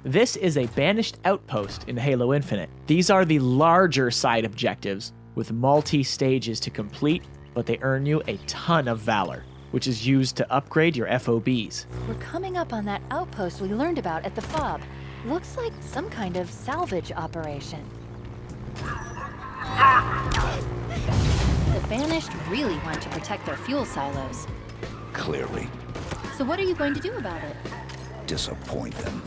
This is a Banished Outpost in Halo Infinite. These are the larger side objectives with multi-stages to complete, but they earn you a ton of Valor, which is used to upgrade your FOBs. We're coming up on that outpost we learned about at the FOB. Looks like some kind of salvage operation. The Banished really want to protect their fuel silos. Clearly. So what are you going to do about it? Disappoint them.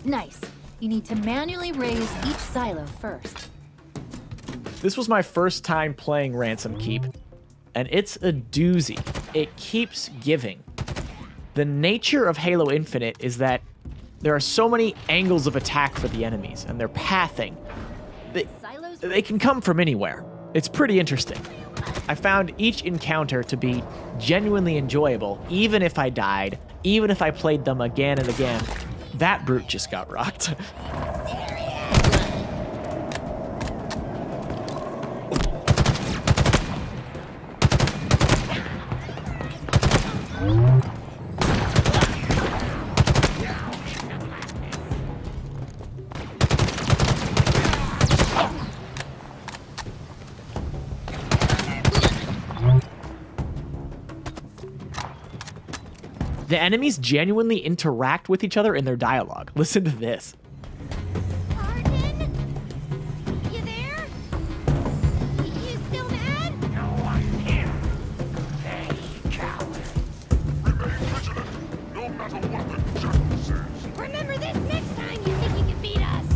Nice. You need to manually raise each silo first. This was my first time playing Ransom Keep, and it's a doozy. It keeps giving. The nature of Halo Infinite is that there are so many angles of attack for the enemies, and their pathing. They can come from anywhere. It's pretty interesting. I found each encounter to be genuinely enjoyable, even if I died, even if I played them again and again. That brute just got rocked. The enemies genuinely interact with each other in their dialogue. Listen to this. Arden? You there? You still mad? No one here. They coward. Remain vigilant, no matter what the jackal says. Remember this next time you think you can beat us.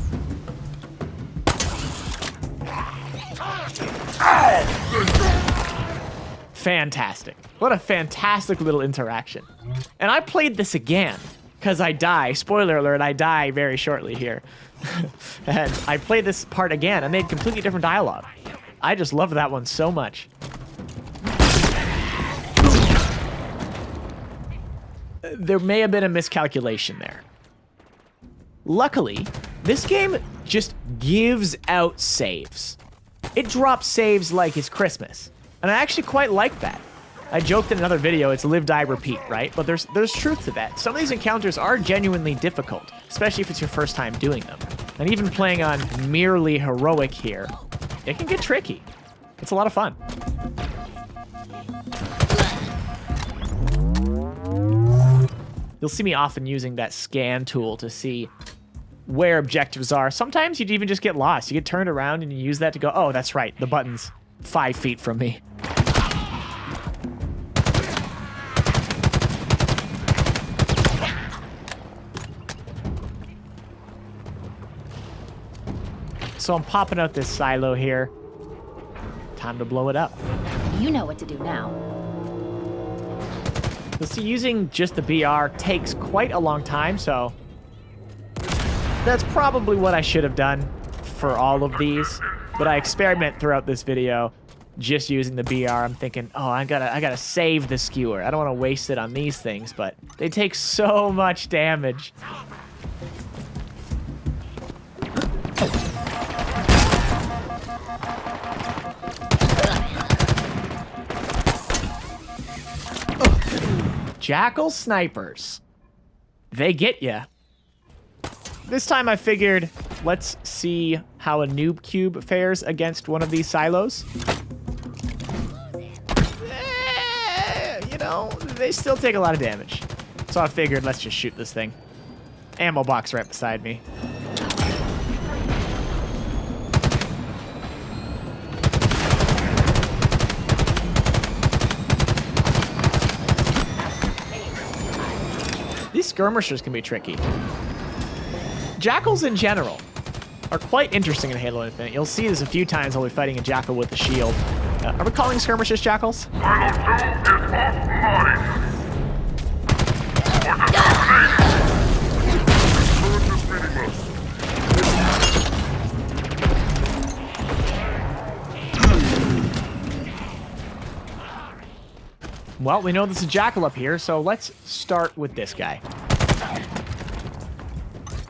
Fantastic. What a fantastic little interaction. And I played this again, because I die. Spoiler alert, I die very shortly here. And I played this part again, and they had completely different dialogue. I just loved that one so much. There may have been a miscalculation there. Luckily, this game just gives out saves. It drops saves like it's Christmas. And I actually quite like that. I joked in another video, it's live, die, repeat, right? But there's truth to that. Some of these encounters are genuinely difficult, especially if it's your first time doing them. And even playing on merely heroic here, it can get tricky. It's a lot of fun. You'll see me often using that scan tool to see where objectives are. Sometimes you'd even just get lost. You get turned around and you use that to go, oh, that's right, the button's 5 feet from me. So I'm popping out this silo here. Time to blow it up. You know what to do now. You'll see using just the BR takes quite a long time, so that's probably what I should have done for all of these. But I experiment throughout this video just using the BR. I'm thinking, oh, I gotta save the skewer. I don't want to waste it on these things, but they take so much damage. Jackal snipers. They get ya. This time I figured, let's see how a noob cube fares against one of these silos. You know, they still take a lot of damage. So I figured, let's just shoot this thing. Ammo box right beside me. These skirmishers can be tricky. Jackals in general are quite interesting in Halo Infinite. You'll see this a few times while we're fighting a jackal with a shield. Are we calling skirmishers jackals? Well, we know there's a jackal up here, so let's start with this guy.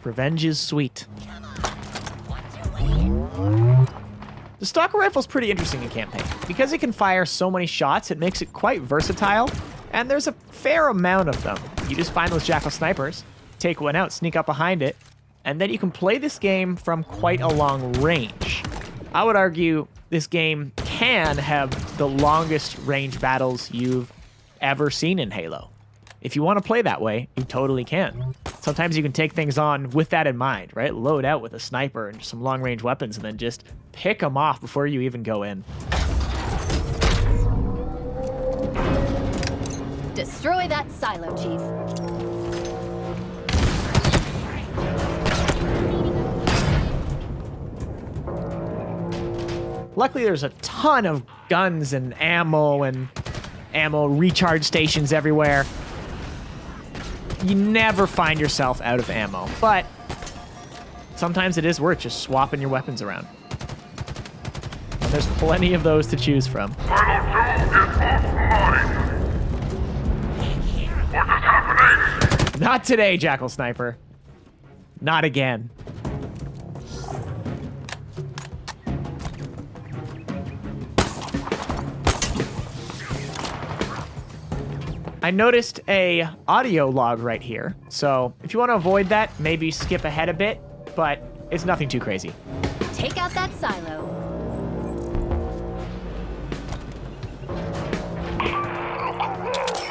Revenge is sweet. The stalker rifle's pretty interesting in campaign. Because it can fire so many shots, it makes it quite versatile, and there's a fair amount of them. You just find those jackal snipers, take one out, sneak up behind it, and then you can play this game from quite a long range. I would argue this game can have the longest range battles you've ever seen in Halo. If you want to play that way, you totally can. Sometimes you can take things on with that in mind, right? Load out with a sniper and some long-range weapons and then just pick them off before you even go in. Destroy that silo, Chief. Luckily, there's a ton of guns and ammo recharge stations everywhere. You never find yourself out of ammo, but sometimes it is worth just swapping your weapons around. And there's plenty of those to choose from. Not today, Jackal Sniper. Not again. I noticed a audio log right here, so if you want to avoid that, maybe skip ahead a bit, but it's nothing too crazy. Take out that silo.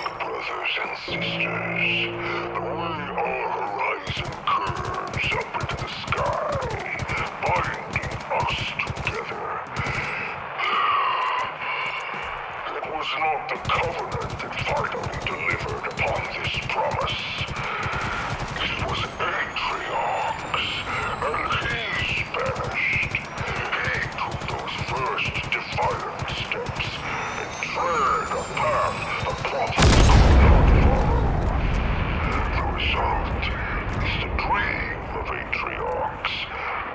Brothers and sisters, the way our horizon curves up into the sky, binding us together. It was not the Covenant that finally delivered upon this promise. It was Atriox, and he's banished. He took those first defiant steps and tread a path the prophets could not follow. The result is the dream of Atriox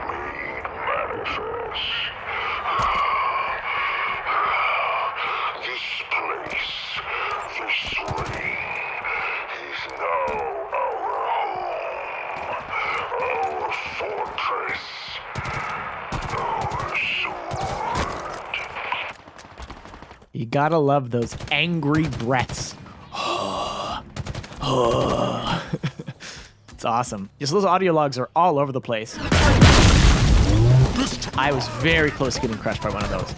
made manifest. This place, this ring, is now our home, our fortress, our sword. You gotta love those angry breaths. It's awesome. Just those audio logs are all over the place. I was very close to getting crushed by one of those.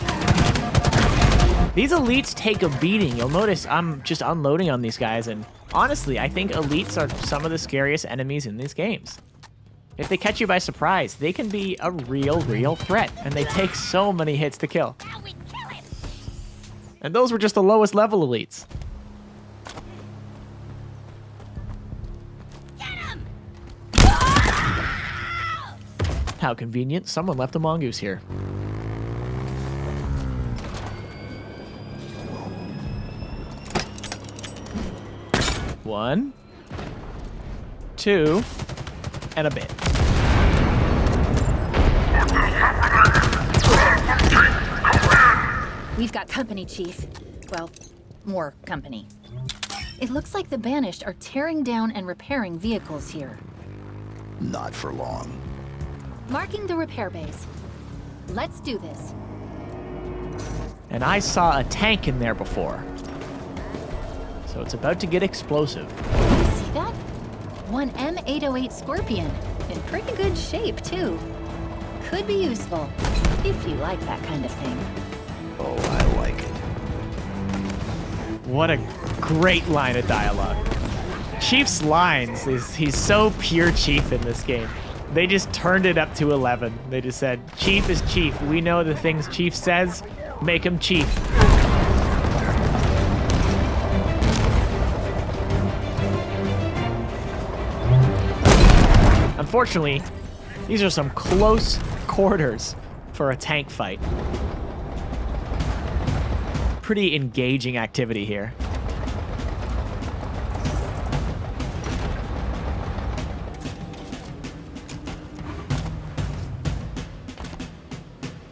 These elites take a beating. You'll notice I'm just unloading on these guys, and honestly, I think elites are some of the scariest enemies in these games. If they catch you by surprise, they can be a real threat, and they take so many hits to kill. Now we kill him! And those were just the lowest level elites. Get him! How convenient, someone left a mongoose here. One, two, and a bit. We've got company, Chief. Well, more company. It looks like the Banished are tearing down and repairing vehicles here. Not for long. Marking the repair base. Let's do this. And I saw a tank in there before. So it's about to get explosive. See that? One M808 Scorpion. In pretty good shape, too. Could be useful, if you like that kind of thing. Oh, I like it. What a great line of dialogue. Chief's lines he's so pure Chief in this game. They just turned it up to 11. They just said, Chief is Chief. We know the things Chief says. Make him Chief. Unfortunately, these are some close quarters for a tank fight. Pretty engaging activity here.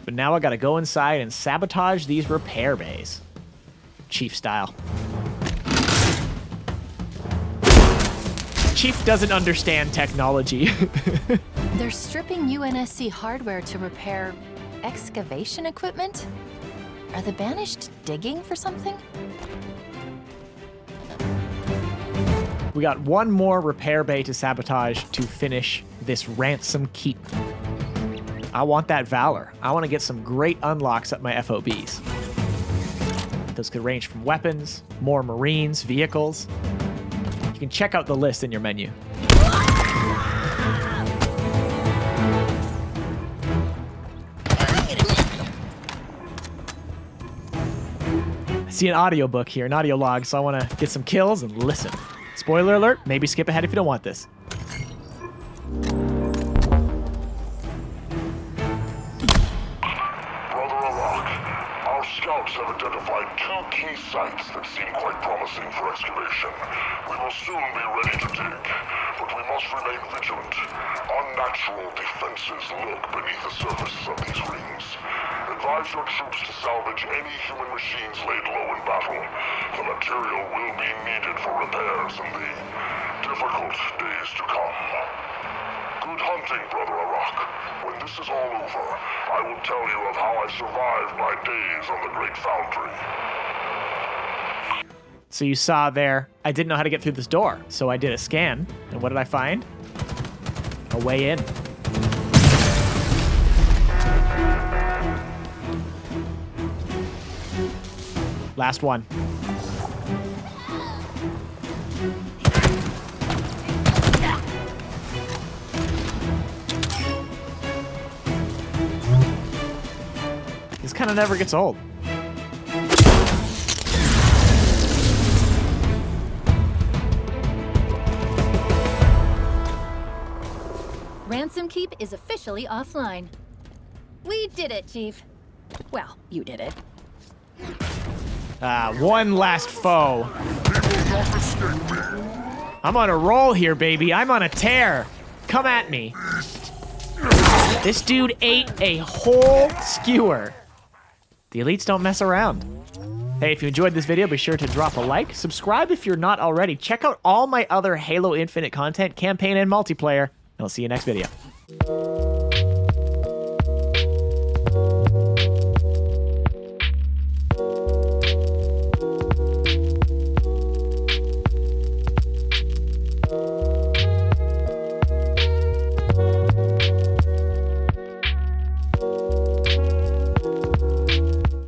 But now I gotta go inside and sabotage these repair bays. Chief style. Chief doesn't understand technology. They're stripping UNSC hardware to repair excavation equipment? Are the Banished digging for something? We got one more repair bay to sabotage to finish this Ransom Keep. I want that Valor. I want to get some great unlocks at my FOBs. Those could range from weapons, more Marines, vehicles. You can check out the list in your menu. I see an audiobook here, an audio log, so I want to get some kills and listen. Spoiler alert, maybe skip ahead if you don't want this. Our scouts have identified 2 key sites that seem quite promising for excavation. We will soon be ready to dig, but we must remain vigilant. Unnatural defenses lurk beneath the surface of these rings. Advise your troops to salvage any human machines laid low in battle. The material will be needed for repairs in the difficult days to come. Good hunting, Brother Arak. When this is all over, I will tell you of how I survived my days on the Great Foundry. So you saw there, I didn't know how to get through this door, so I did a scan, and what did I find? A way in. Last one. This kind of never gets old. Ransom Keep is officially offline. We did it, Chief. Well, you did it. One last foe. I'm on a roll here, baby. I'm on a tear. Come at me. This dude ate a whole skewer. The elites don't mess around. Hey, if you enjoyed this video, be sure to drop a like. Subscribe if you're not already. Check out all my other Halo Infinite content, campaign, and multiplayer. And I'll see you next video.